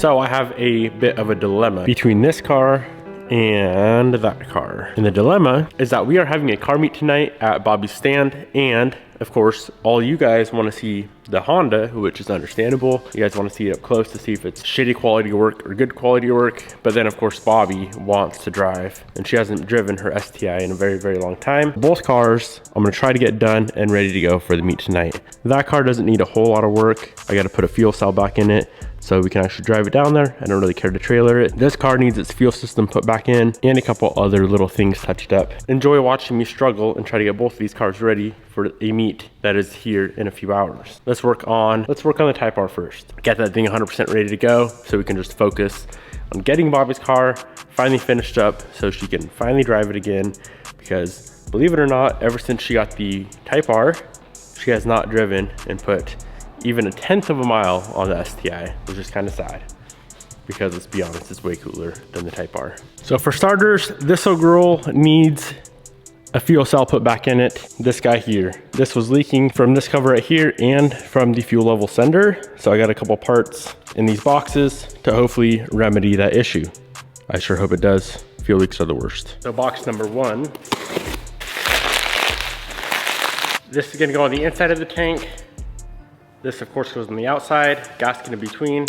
So I have a bit of a dilemma between this car and that car. And the dilemma is that we are having a car meet tonight at Bobby's stand, and of course all you guys want to see the Honda, which is understandable. You guys want to see it up close to see if it's shitty quality work or good quality work. But then of course Bobby wants to drive, and she hasn't driven her STI in a very, very long time. Both cars I'm going to try to get done and ready to go for the meet tonight. That car doesn't need a whole lot of work. I got to put a fuel cell back in it so we can actually drive it down there. I don't really care to trailer it. This car needs its fuel system put back in and a couple other little things touched up. Enjoy watching me struggle and try to get both of these cars ready for a meet that is here in a few hours. Let's work on the Type R first. Get that thing 100% ready to go so we can just focus on getting Bobby's car finally finished up so she can finally drive it again, because believe it or not, ever since she got the Type R, she has not driven and put even a 1/10 of a mile on the STI, which is kind of sad, because let's be honest, it's way cooler than the Type R. So for starters, this old girl needs a fuel cell put back in it. This guy here, this was leaking from this cover right here and from the fuel level sender. So I got a couple parts in these boxes to hopefully remedy that issue. I sure hope it does. Fuel leaks are the worst. So box number one, this is gonna go on the inside of the tank. This of course goes on the outside, gasket in between,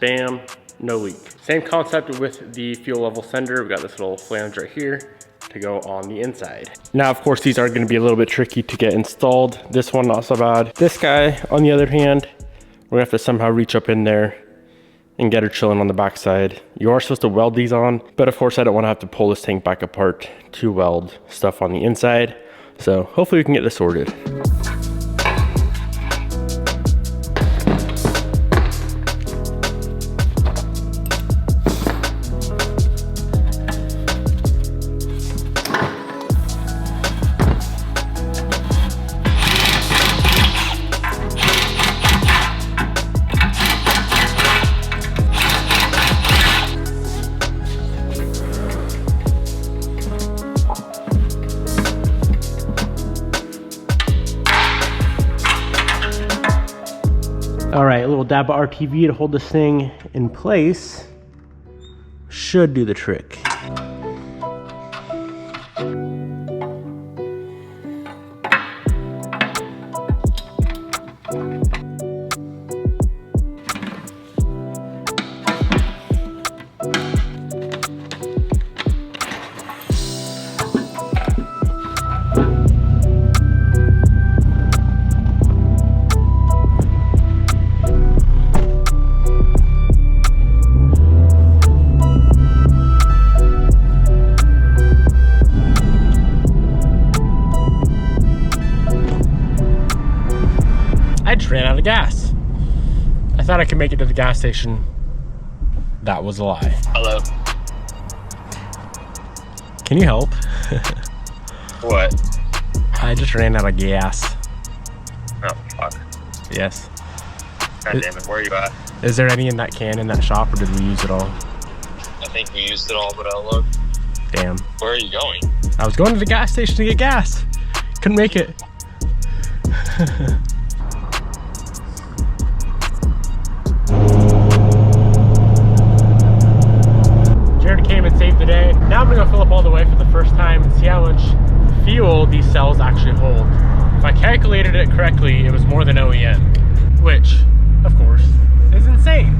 bam, no leak. Same concept with the fuel level sender. We got this little flange right here to go on the inside. Now of course these are going to be a little bit tricky to get installed. This one not so bad. This guy on the other hand, we're gonna have to somehow reach up in there and get her chilling on the backside. You are supposed to weld these on, but of course I don't want to have to pull this tank back apart to weld stuff on the inside. So hopefully we can get this sorted. All right, a little dab of RTV to hold this thing in place should do the trick. I just ran out of gas. I thought I could make it to the gas station. That was a lie. Hello. Can you help? What? I just ran out of gas. Oh, fuck. Yes. God damn it, where are you at? Is there any in that can in that shop, or did we use it all? I think we used it all, but I'll look. Damn. Where are you going? I was going to the gas station to get gas. Couldn't make it. Jared came and saved the day. Now I'm gonna go fill up all the way for the first time and see how much fuel these cells actually hold. If I calculated it correctly, it was more than OEM, which, of course, is insane.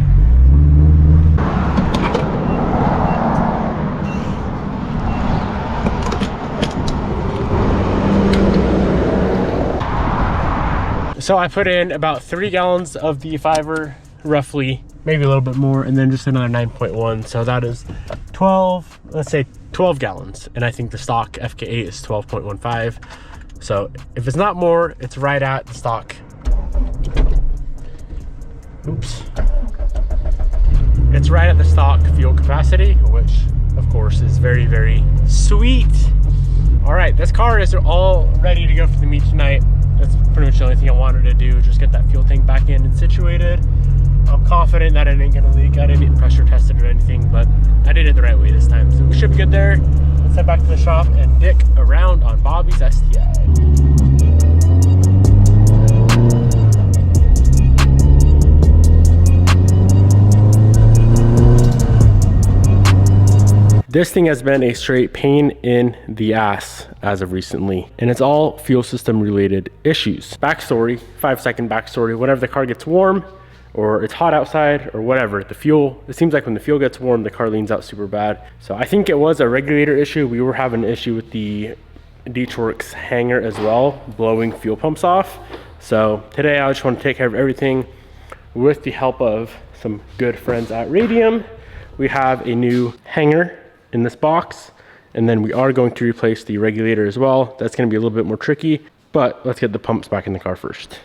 So I put in about 3 gallons of the fiver, roughly, maybe a little bit more, and then just another 9.1. So that is 12, let's say 12 gallons. And I think the stock FK8 is 12.15. So if it's not more, it's right at the stock. Oops. It's right at the stock fuel capacity, which of course is very, very sweet. All right, this car is all ready to go for the meet tonight. That's pretty much the only thing I wanted to do, just get that fuel tank back in and situated. I'm confident that it ain't gonna leak. I didn't get pressure tested or anything, but I did it the right way this time. So we should be good there. Let's head back to the shop and dick around on Bobby's STI. This thing has been a straight pain in the ass as of recently, and it's all fuel system related issues. Backstory, 5-second backstory, whenever the car gets warm or it's hot outside or whatever, it seems like when the fuel gets warm, the car leans out super bad. So I think it was a regulator issue. We were having an issue with the D-Works hanger as well, blowing fuel pumps off. So today I just want to take care of everything with the help of some good friends at Radium. We have a new hanger in this box, and then we are going to replace the regulator as well. That's going to be a little bit more tricky, but let's get the pumps back in the car first.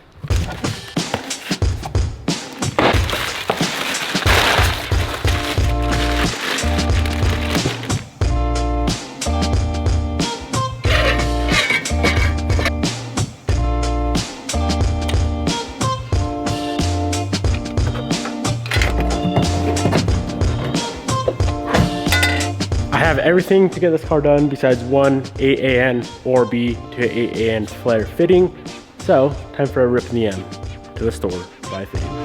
I have everything to get this car done besides one 8AN or B to 8AN flare fitting. So time for a rip in the M to the store, buy fitting.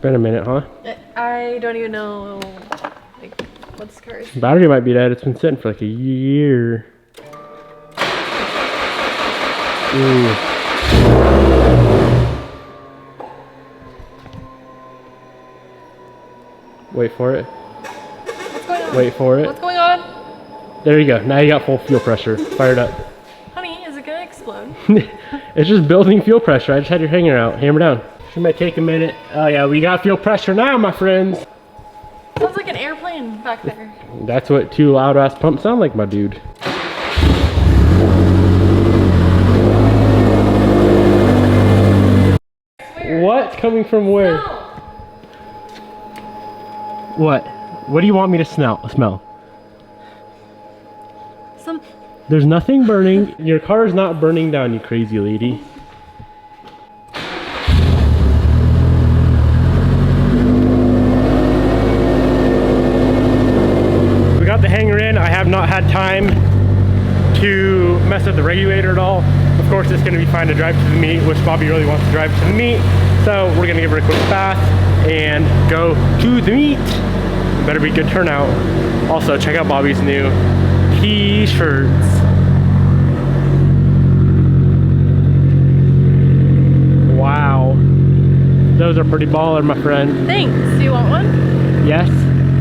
Been a minute, huh? I don't even know like what this car is. Battery might be dead. It's been sitting for like a year. Ooh. Wait for it. What's going on? Wait for it. What's going on? There you go. Now you got full fuel pressure. Fired up. Honey, is it gonna explode? It's just building fuel pressure. I just had your hanger out. Hammer down. It might take a minute. Oh yeah, we got fuel pressure now, my friends. Sounds like an airplane back there. That's what two loud ass pumps sound like, my dude. What? Coming from where? No. What? What do you want me to smell? There's nothing burning. Your car is not burning down, you crazy lady. We got the hanger in. I have not had time to mess with the regulator at all. Of course, it's gonna be fine to drive to the meet, which Bobby really wants to drive to the meet. So we're gonna give her a quick bath and go to the meet. Better be good turnout. Also, check out Bobby's new t-shirts. Wow. Those are pretty baller, my friend. Thanks. Do you want one? Yes.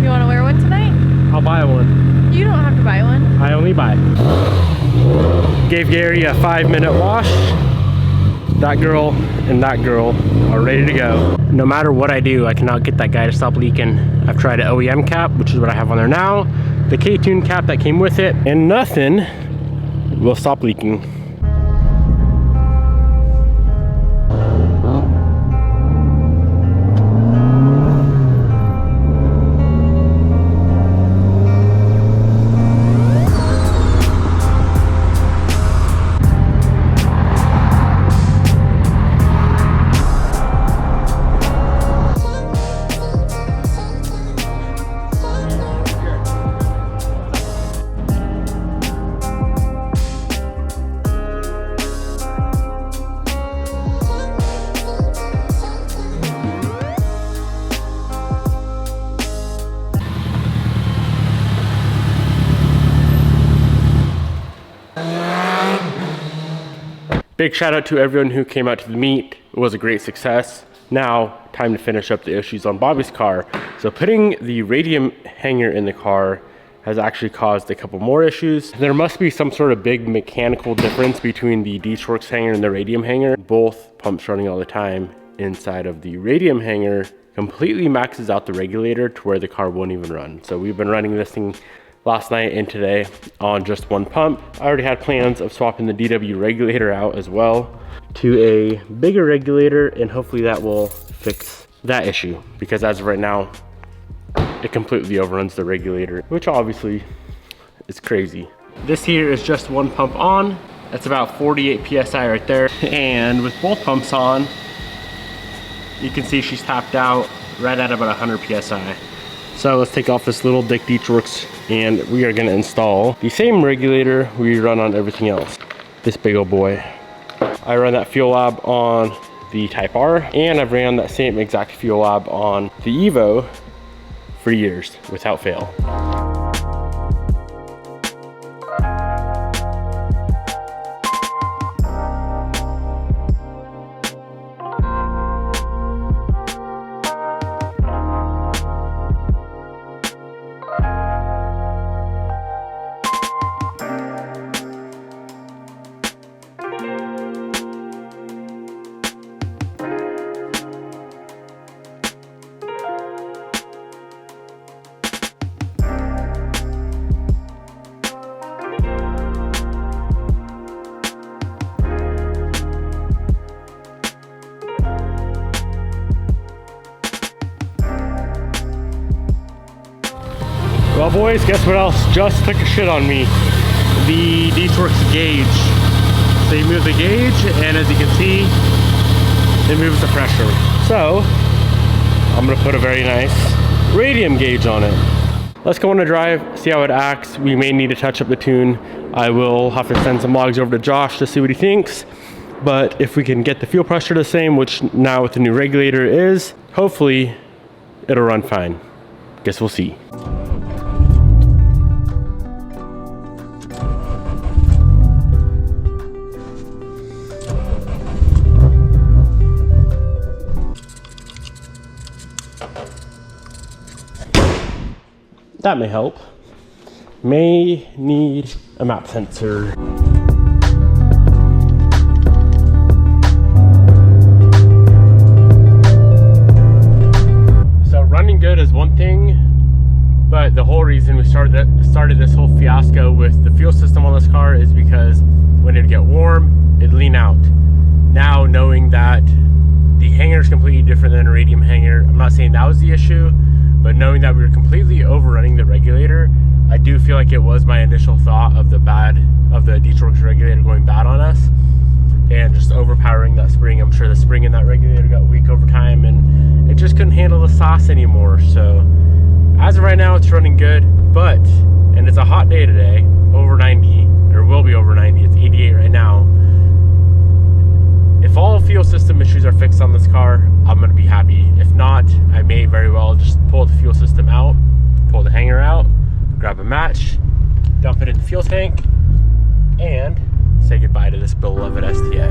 You want to wear one tonight? I'll buy one. You don't have to buy one. I only buy. Gave Gary a 5-minute wash. That girl and that girl are ready to go. No matter what I do, I cannot get that guy to stop leaking. I've tried an OEM cap, which is what I have on there now, the K-Tune cap that came with it, and nothing will stop leaking. Big shout out to everyone who came out to the meet. It was a great success. Now, time to finish up the issues on Bobby's car. So putting the radium hanger in the car has actually caused a couple more issues. There must be some sort of big mechanical difference between the D-Works hanger and the radium hanger. Both pumps running all the time inside of the radium hanger completely maxes out the regulator to where the car won't even run. So we've been running this thing last night and today on just one pump. I already had plans of swapping the DW regulator out as well to a bigger regulator, and hopefully that will fix that issue, because as of right now, it completely overruns the regulator, which obviously is crazy. This here is just one pump on. That's about 48 PSI right there. And with both pumps on, you can see she's tapped out right at about 100 PSI. So let's take off this little Dick Dietrich's and we are gonna install the same regulator we run on everything else. This big old boy. I run that fuel lab on the Type R, and I've ran that same exact fuel lab on the Evo for years without fail. Well boys, guess what else just took a shit on me? The D-Torque's gauge. So you move the gauge, and as you can see, it moves the pressure. So, I'm gonna put a very nice radium gauge on it. Let's go on a drive, see how it acts. We may need to touch up the tune. I will have to send some logs over to Josh to see what he thinks. But if we can get the fuel pressure the same, which now with the new regulator is, hopefully it'll run fine. Guess we'll see. That may help. May need a map sensor. So running good is one thing, but the whole reason we started this whole fiasco with the fuel system on this car is because when it'd get warm, it'd lean out. Now knowing that the hanger is completely different than a radium hanger, I'm not saying that was the issue, but knowing that we were completely overrunning the regulator, I do feel like it was my initial thought of the D-Torque's regulator going bad on us and just overpowering that spring. I'm sure the spring in that regulator got weak over time and it just couldn't handle the sauce anymore. So as of right now, it's running good, and it's a hot day today, over 90, or will be over 90, it's 88 right now. If all fuel system issues are fixed on this car, I'm gonna be happy. If not, I may very well just pull the fuel system out, pull the hanger out, grab a match, dump it in the fuel tank, and say goodbye to this beloved STI.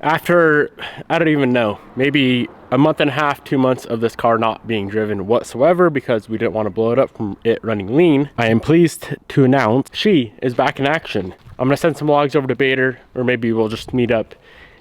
After, I don't even know, maybe a month and a half, 2 months of this car not being driven whatsoever because we didn't want to blow it up from it running lean, I am pleased to announce she is back in action. I'm gonna send some logs over to Bader, or maybe we'll just meet up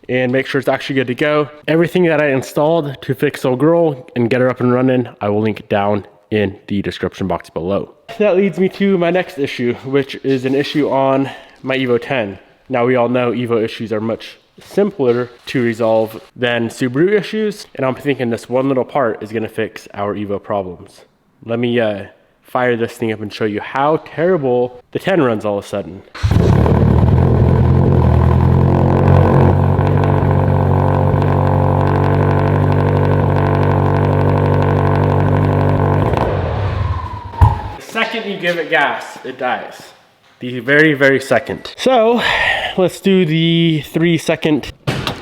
and make sure it's actually good to go. Everything that I installed to fix old girl and get her up and running, I will link it down in the description box below. That leads me to my next issue, which is an issue on my Evo 10. Now we all know Evo issues are much simpler to resolve than Subaru issues, and I'm thinking this one little part is gonna fix our Evo problems. Let me fire this thing up and show you how terrible the 10 runs all of a sudden. The second you give it gas, it dies. The very, very second. So let's do the 3-second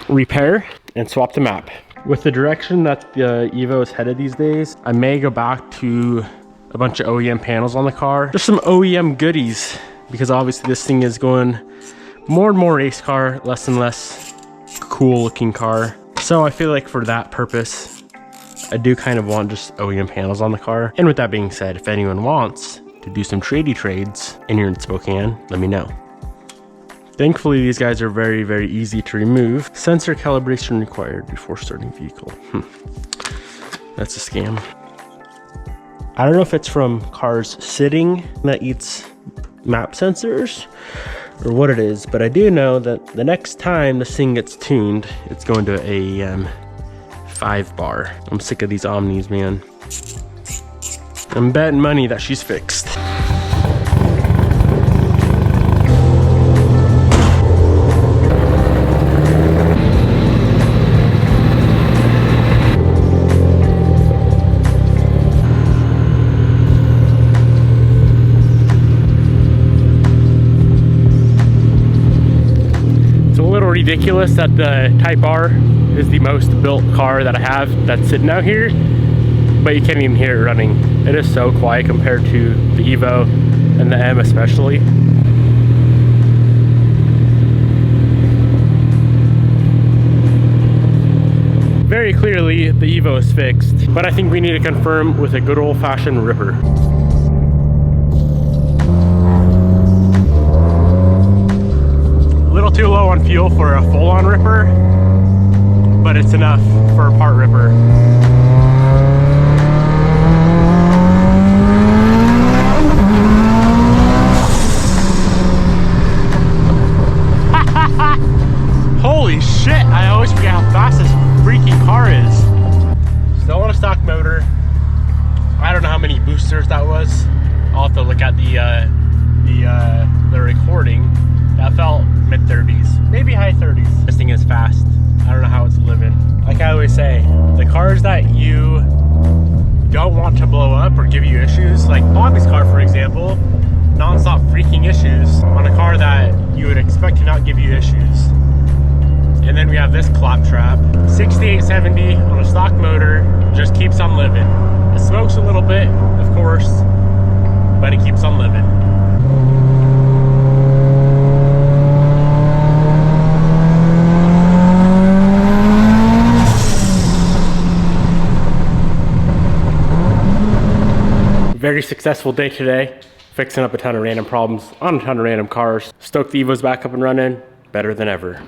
repair and swap the map. With the direction that the Evo is headed these days, I may go back to a bunch of OEM panels on the car. Just some OEM goodies, because obviously this thing is going more and more race car, less and less cool looking car. So I feel like for that purpose, I do kind of want just OEM panels on the car. And with that being said, if anyone wants to do some tradey trades and you're in Spokane, let me know. Thankfully, these guys are very, very easy to remove. Sensor calibration required before starting vehicle. That's a scam. I don't know if it's from cars sitting that eats map sensors or what it is, but I do know that the next time this thing gets tuned, it's going to AEM 5 bar. I'm sick of these Omnis, man. I'm betting money that she's fixed. Ridiculous that the Type R is the most built car that I have that's sitting out here, but you can't even hear it running. It is so quiet compared to the Evo and the M especially. Very clearly the Evo is fixed, but I think we need to confirm with a good old-fashioned ripper. Too low on fuel for a full-on ripper, but it's enough for a part ripper. Holy shit, I always forget how fast this freaking car is. Still on a stock motor. I don't know how many boosters that was. I'll have to look at the recording. That felt mid-30s, maybe high 30s. This thing is fast. I don't know how it's living. Like I always say, the cars that you don't want to blow up or give you issues, like Bobby's car, for example, non-stop freaking issues on a car that you would expect to not give you issues. And then we have this claptrap, 6870 on a stock motor, just keeps on living. It smokes a little bit, of course, but it keeps on living. Very successful day today, fixing up a ton of random problems on a ton of random cars. Stoked the Evo's back up and running, better than ever.